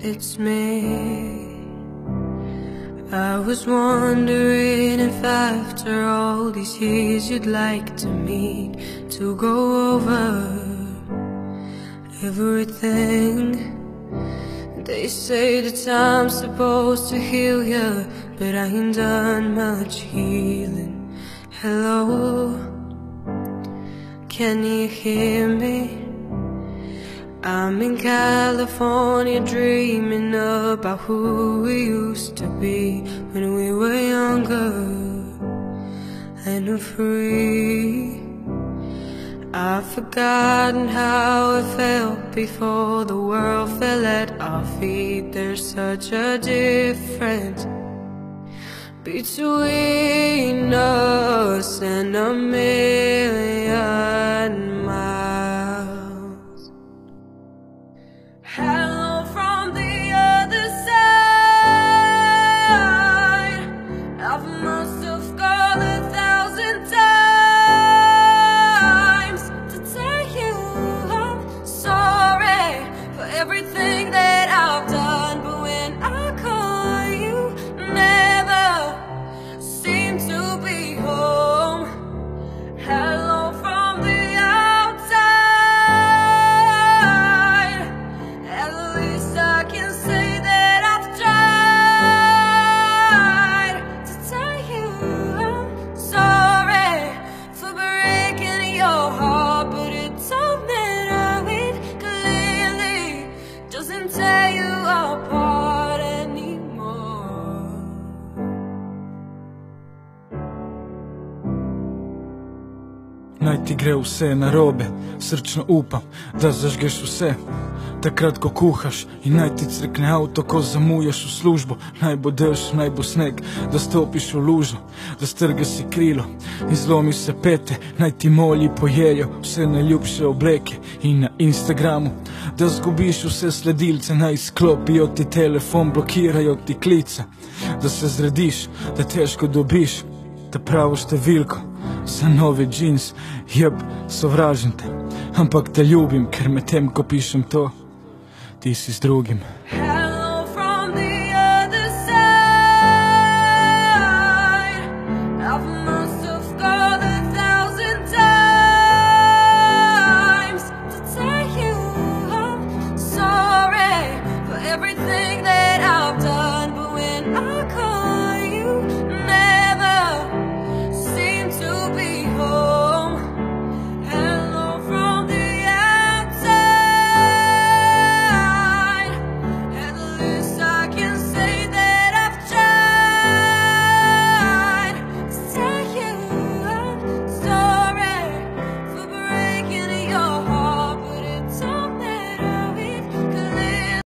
it's me. I was wondering if after all these years you'd like to meet, to go over everything. They say that time's supposed to heal ya, but I ain't done much healing. Hello, can you hear me? I'm in California dreaming about who we used to be when we were younger and free. I've forgotten how it felt before the world fell at our feet. There's such a difference between us and a million miles. Hello from the other side. I must have called 1,000 times to tell you I'm sorry for everything that I've done, but when I call you, never seem to be home. Hello from the outside. At least I can say that I've tried to tell you I'm sorry for breaking your heart, but it don't matter, it clearly doesn't tear you apart anymore. Naj ti gre vse narobe, srčno upam, da zažgeš vse. Takrat, ko kuhaš in naj ti crkne avto, ko zamujaš v službo. Naj bo dež, naj bo sneg, da stopiš v lužo, da strgaš si krilo in zlomiš se pete. Naj ti molji pojejo vse najljubše obleke in na Instagramu, da zgubiš vse sledilce. Naj izklopijo ti telefon, blokirajo ti klice, da se zrediš, da težko dobiš ta pravo številko za nove džins. Jeb, sovražim te, ampak te ljubim, ker med tem, ko pišem to, ti si z drugim.